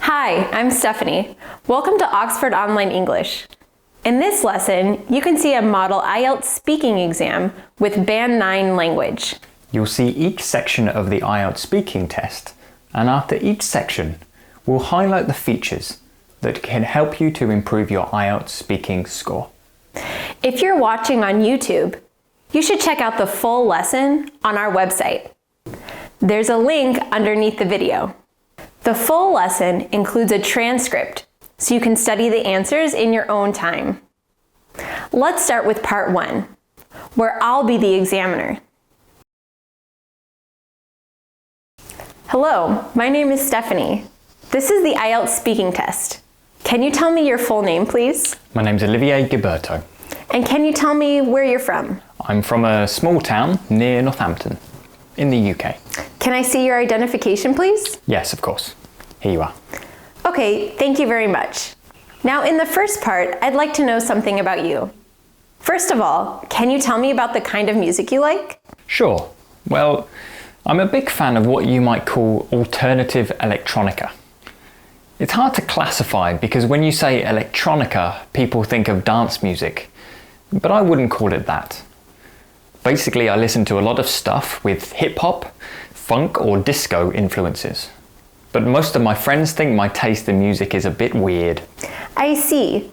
Hi, I'm Stephanie. Welcome to Oxford Online English. In this lesson, you can see a model IELTS speaking exam with Band 9 language. You'll see each section of the IELTS speaking test, and after each section, we'll highlight the features that can help you to improve your IELTS speaking score. If you're watching on YouTube, you should check out the full lesson on our website. There's a link underneath the video. The full lesson includes a transcript, so you can study the answers in your own time. Let's start with part 1, where I'll be the examiner. Hello, my name is Stephanie. This is the IELTS speaking test. Can you tell me your full name, please? My name's Olivier Gilberto. And can you tell me where you're from? I'm from a small town near Northampton, in the UK. Can I see your identification, please? Yes, of course. Here you are. Okay, thank you very much. Now, in the first part, I'd like to know something about you. First of all, can you tell me about the kind of music you like? Sure. Well, I'm a big fan of what you might call alternative electronica. It's hard to classify because when you say electronica, people think of dance music, but I wouldn't call it that. Basically, I listen to a lot of stuff with hip-hop, funk or disco influences. But most of my friends think my taste in music is a bit weird. I see.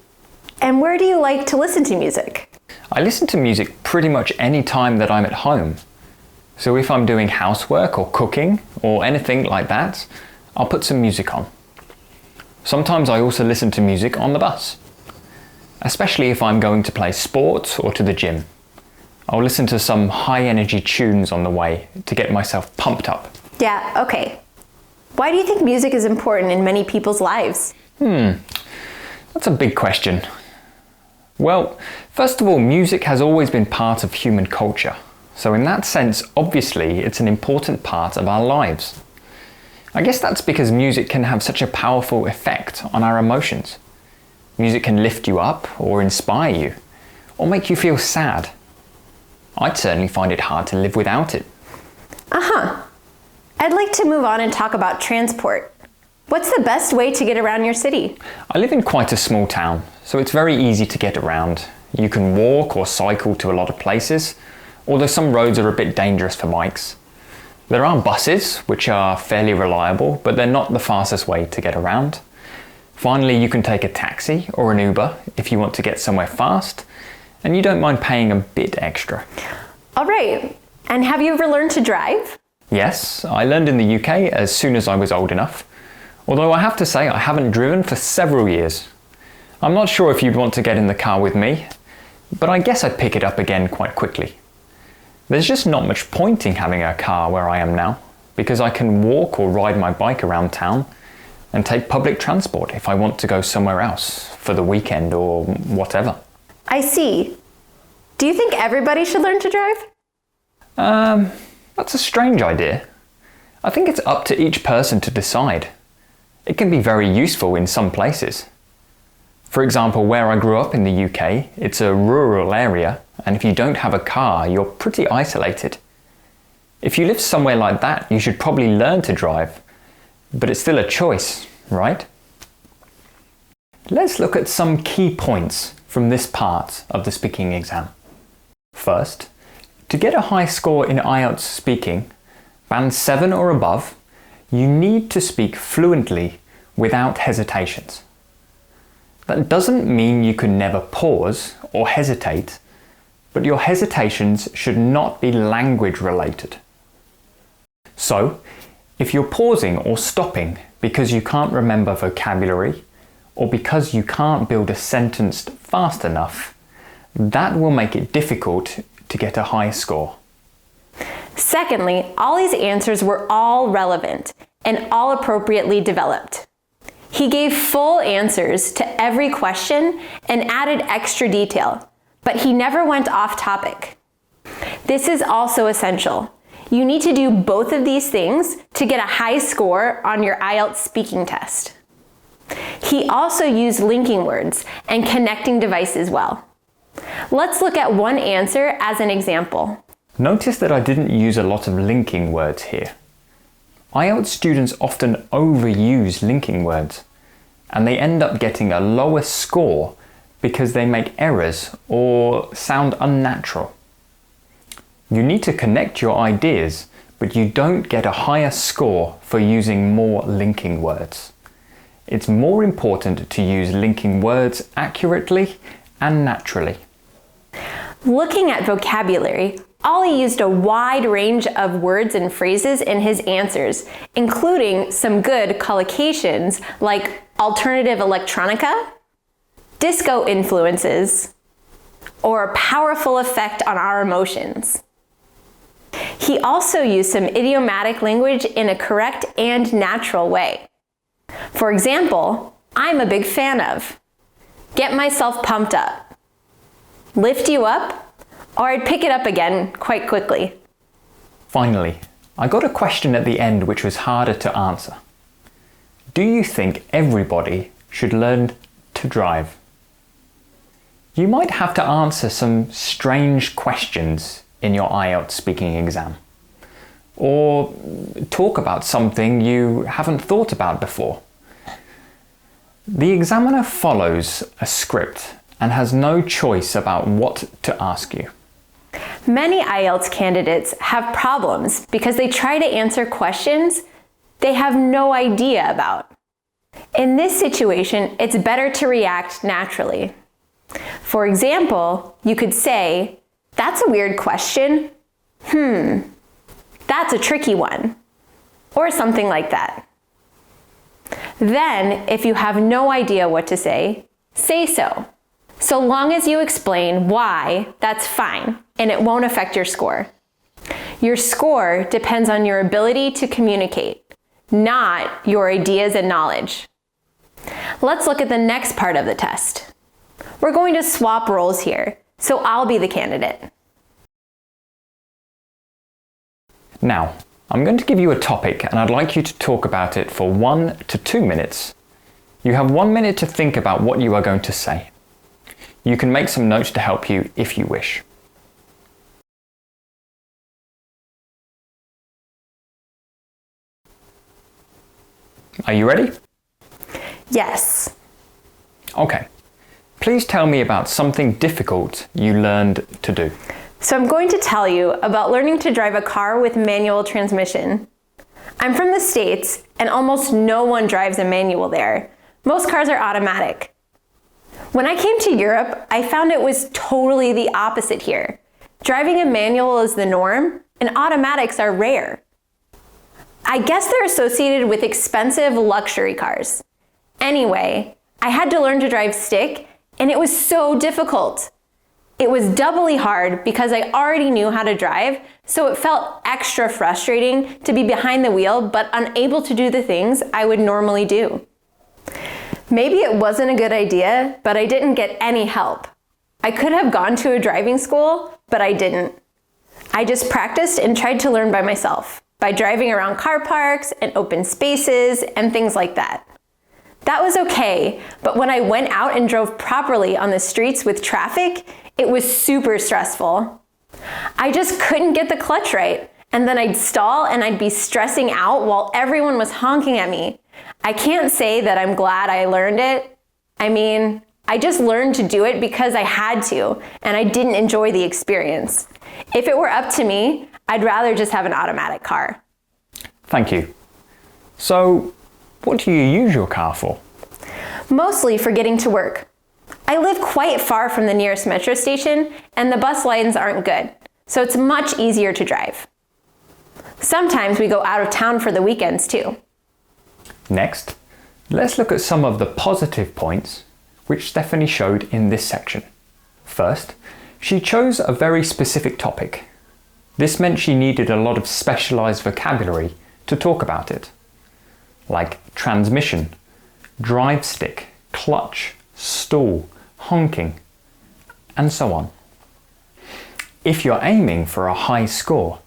And where do you like to listen to music? I listen to music pretty much any time that I'm at home. So if I'm doing housework or cooking or anything like that, I'll put some music on. Sometimes I also listen to music on the bus, especially if I'm going to play sport or to the gym. I'll listen to some high-energy tunes on the way to get myself pumped up. Yeah, okay. Why do you think music is important in many people's lives? That's a big question. Well, first of all, music has always been part of human culture. So in that sense, obviously, it's an important part of our lives. I guess that's because music can have such a powerful effect on our emotions. Music can lift you up or inspire you, or make you feel sad. I'd certainly find it hard to live without it. I'd like to move on and talk about transport. What's the best way to get around your city? I live in quite a small town, so it's very easy to get around. You can walk or cycle to a lot of places, although some roads are a bit dangerous for bikes. There are buses, which are fairly reliable, but they're not the fastest way to get around. Finally, you can take a taxi or an Uber if you want to get somewhere fast, and you don't mind paying a bit extra. All right. And have you ever learned to drive? Yes, I learned in the UK as soon as I was old enough, although I have to say I haven't driven for several years. I'm not sure if you'd want to get in the car with me, but I guess I'd pick it up again quite quickly. There's just not much point in having a car where I am now, because I can walk or ride my bike around town and take public transport if I want to go somewhere else for the weekend or whatever. I see. Do you think everybody should learn to drive? That's a strange idea. I think it's up to each person to decide. It can be very useful in some places. For example, where I grew up in the UK, it's a rural area, and if you don't have a car, you're pretty isolated. If you live somewhere like that, you should probably learn to drive, but it's still a choice, right? Let's look at some key points from this part of the speaking exam. First, to get a high score in IELTS speaking, band 7 or above, you need to speak fluently without hesitations. That doesn't mean you can never pause or hesitate, but your hesitations should not be language related. So, if you're pausing or stopping because you can't remember vocabulary or because you can't build a sentence fast enough, that will make it difficult to get a high score. Secondly, Ollie's answers were all relevant and all appropriately developed. He gave full answers to every question and added extra detail, but he never went off topic. This is also essential. You need to do both of these things to get a high score on your IELTS speaking test. He also used linking words and connecting devices well. Let's look at one answer as an example. Notice that I didn't use a lot of linking words here. IELTS students often overuse linking words, and they end up getting a lower score because they make errors or sound unnatural. You need to connect your ideas, but you don't get a higher score for using more linking words. It's more important to use linking words accurately and naturally. Looking at vocabulary, Ollie used a wide range of words and phrases in his answers, including some good collocations like alternative electronica, disco influences, or powerful effect on our emotions. He also used some idiomatic language in a correct and natural way. For example, I'm a big fan of, get myself pumped up, lift you up, or I'd pick it up again quite quickly. Finally, I got a question at the end which was harder to answer. Do you think everybody should learn to drive? You might have to answer some strange questions in your IELTS speaking exam, or talk about something you haven't thought about before. The examiner follows a script and has no choice about what to ask you. Many IELTS candidates have problems because they try to answer questions they have no idea about. In this situation, it's better to react naturally. For example, you could say, "That's a weird question. That's a tricky one," or something like that. Then, if you have no idea what to say so. So long as you explain why, that's fine, and it won't affect your score. Your score depends on your ability to communicate, not your ideas and knowledge. Let's look at the next part of the test. We're going to swap roles here, so I'll be the candidate. Now, I'm going to give you a topic and I'd like you to talk about it for 1 to 2 minutes. You have 1 minute to think about what you are going to say. You can make some notes to help you if you wish. Are you ready? Yes. Okay. Please tell me about something difficult you learned to do. So I'm going to tell you about learning to drive a car with manual transmission. I'm from the States, and almost no one drives a manual there. Most cars are automatic. When I came to Europe, I found it was totally the opposite here. Driving a manual is the norm, and automatics are rare. I guess they're associated with expensive luxury cars. Anyway, I had to learn to drive stick, and it was so difficult. It was doubly hard because I already knew how to drive, so it felt extra frustrating to be behind the wheel but unable to do the things I would normally do. Maybe it wasn't a good idea, but I didn't get any help. I could have gone to a driving school, but I didn't. I just practiced and tried to learn by myself, by driving around car parks and open spaces and things like that. That was okay, but when I went out and drove properly on the streets with traffic, it was super stressful. I just couldn't get the clutch right, and then I'd stall and I'd be stressing out while everyone was honking at me. I can't say that I'm glad I learned it. I mean, I just learned to do it because I had to, and I didn't enjoy the experience. If it were up to me, I'd rather just have an automatic car. Thank you. So, what do you use your car for? Mostly for getting to work. I live quite far from the nearest metro station, and the bus lines aren't good, so it's much easier to drive. Sometimes we go out of town for the weekends too. Next, let's look at some of the positive points which Stephanie showed in this section. First, she chose a very specific topic. This meant she needed a lot of specialized vocabulary to talk about it, like transmission, drive stick, clutch, stall, honking, and so on. If you're aiming for a high score,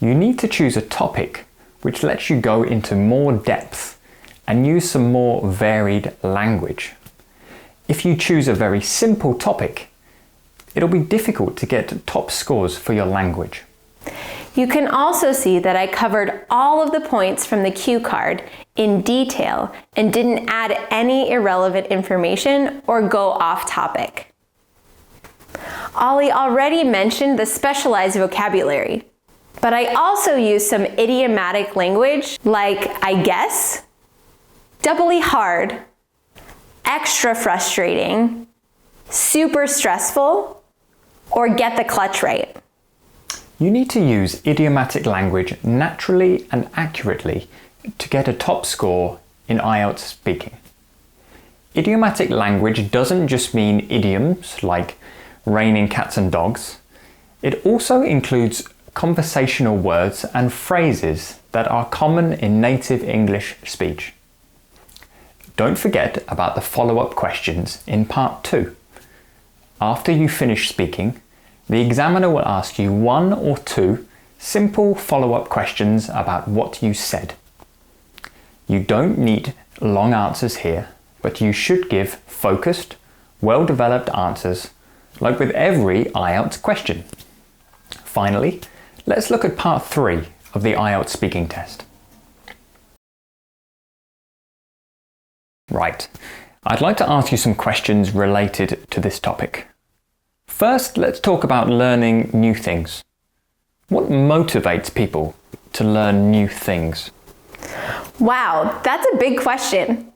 you need to choose a topic which lets you go into more depth and use some more varied language. If you choose a very simple topic, it'll be difficult to get top scores for your language. You can also see that I covered all of the points from the cue card in detail and didn't add any irrelevant information or go off topic. Ollie already mentioned the specialized vocabulary, but I also used some idiomatic language like I guess, doubly hard, extra frustrating, super stressful, or get the clutch right. You need to use idiomatic language naturally and accurately to get a top score in IELTS speaking. Idiomatic language doesn't just mean idioms like raining cats and dogs. It also includes conversational words and phrases that are common in native English speech. Don't forget about the follow-up questions in part 2. After you finish speaking, the examiner will ask you 1 or 2 simple follow-up questions about what you said. You don't need long answers here, but you should give focused, well-developed answers, like with every IELTS question. Finally, let's look at part 3 of the IELTS speaking test. Right, I'd like to ask you some questions related to this topic. First, let's talk about learning new things. What motivates people to learn new things? Wow, that's a big question.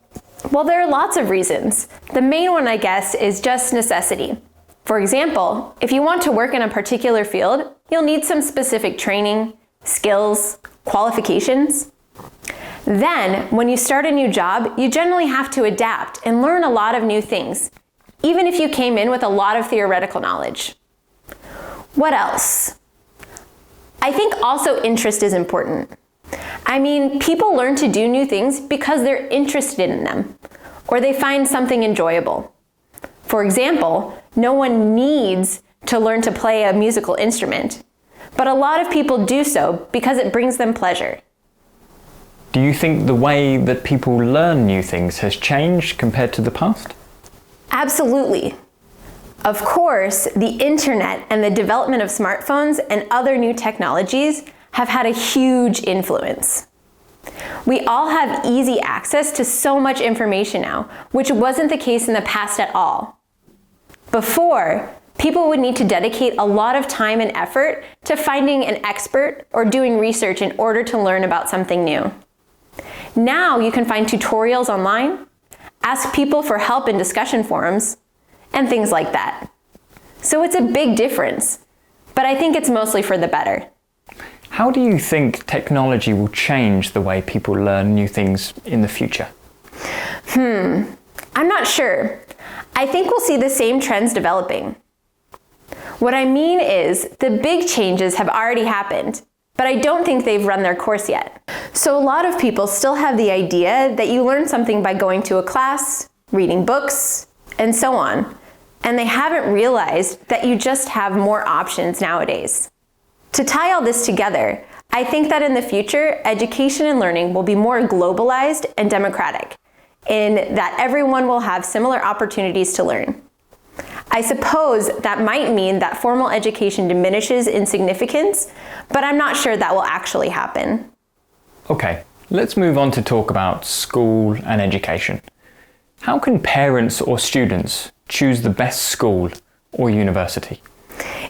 Well, there are lots of reasons. The main one, I guess, is just necessity. For example, if you want to work in a particular field, you'll need some specific training, skills, qualifications. Then, when you start a new job, you generally have to adapt and learn a lot of new things, even if you came in with a lot of theoretical knowledge. What else? I think also interest is important. I mean, people learn to do new things because they're interested in them, or they find something enjoyable. For example, no one needs to learn to play a musical instrument, but a lot of people do so because it brings them pleasure. Do you think the way that people learn new things has changed compared to the past? Absolutely. Of course, the internet and the development of smartphones and other new technologies have had a huge influence. We all have easy access to so much information now, which wasn't the case in the past at all. Before, people would need to dedicate a lot of time and effort to finding an expert or doing research in order to learn about something new. Now you can find tutorials online, ask people for help in discussion forums, and things like that. So it's a big difference, but I think it's mostly for the better. How do you think technology will change the way people learn new things in the future? I'm not sure. I think we'll see the same trends developing. What I mean is, the big changes have already happened, but I don't think they've run their course yet. So a lot of people still have the idea that you learn something by going to a class, reading books, and so on, and they haven't realized that you just have more options nowadays. To tie all this together, I think that in the future, education and learning will be more globalized and democratic, in that everyone will have similar opportunities to learn. I suppose that might mean that formal education diminishes in significance, but I'm not sure that will actually happen. Okay, let's move on to talk about school and education. How can parents or students choose the best school or university?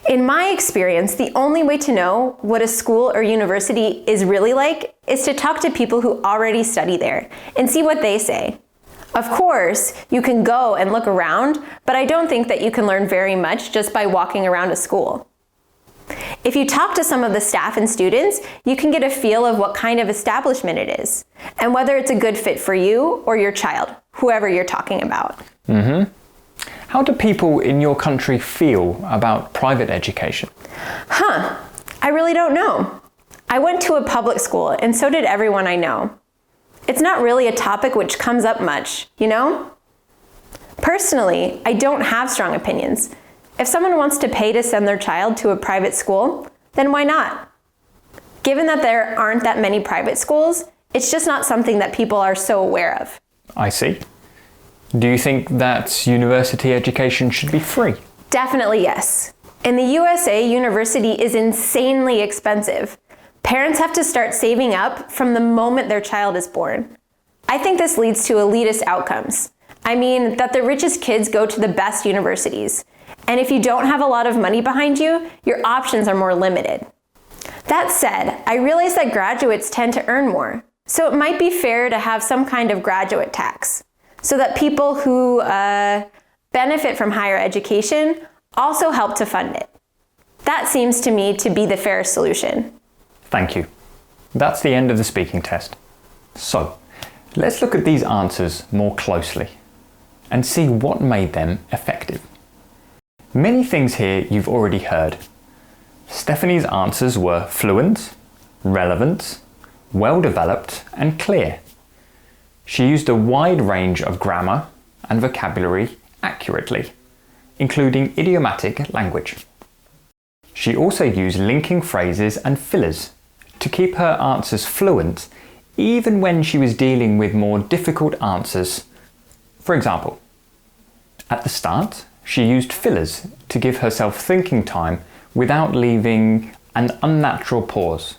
In my experience, the only way to know what a school or university is really like is to talk to people who already study there and see what they say. Of course, you can go and look around, but I don't think that you can learn very much just by walking around a school. If you talk to some of the staff and students, you can get a feel of what kind of establishment it is, and whether it's a good fit for you or your child, whoever you're talking about. How do people in your country feel about private education? I really don't know. I went to a public school, and so did everyone I know. It's not really a topic which comes up much, you know? Personally, I don't have strong opinions. If someone wants to pay to send their child to a private school, then why not? Given that there aren't that many private schools, it's just not something that people are so aware of. I see. Do you think that university education should be free? Definitely yes. In the USA, university is insanely expensive. Parents have to start saving up from the moment their child is born. I think this leads to elitist outcomes. I mean, that the richest kids go to the best universities. And if you don't have a lot of money behind you, your options are more limited. That said, I realize that graduates tend to earn more, so it might be fair to have some kind of graduate tax, so that people who benefit from higher education also help to fund it. That seems to me to be the fairest solution. Thank you. That's the end of the speaking test. So, let's look at these answers more closely and see what made them effective. Many things here you've already heard. Stephanie's answers were fluent, relevant, well-developed, and clear. She used a wide range of grammar and vocabulary accurately, including idiomatic language. She also used linking phrases and fillers to keep her answers fluent even when she was dealing with more difficult answers. For example, at the start, she used fillers to give herself thinking time without leaving an unnatural pause.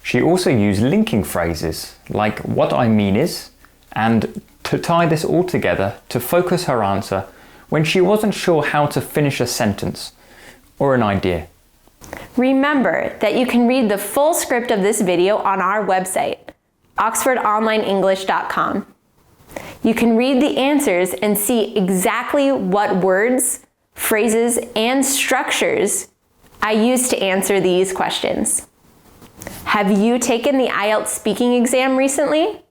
She also used linking phrases like "what I mean is" and to tie this all together to focus her answer when she wasn't sure how to finish a sentence or an idea. Remember that you can read the full script of this video on our website, oxfordonlineenglish.com. You can read the answers and see exactly what words, phrases, and structures I used to answer these questions. Have you taken the IELTS speaking exam recently?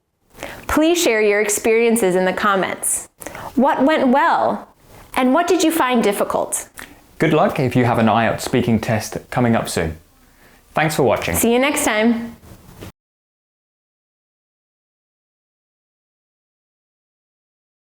Please share your experiences in the comments. What went well? And what did you find difficult? Good luck if you have an IELTS speaking test coming up soon. Thanks for watching. See you next time.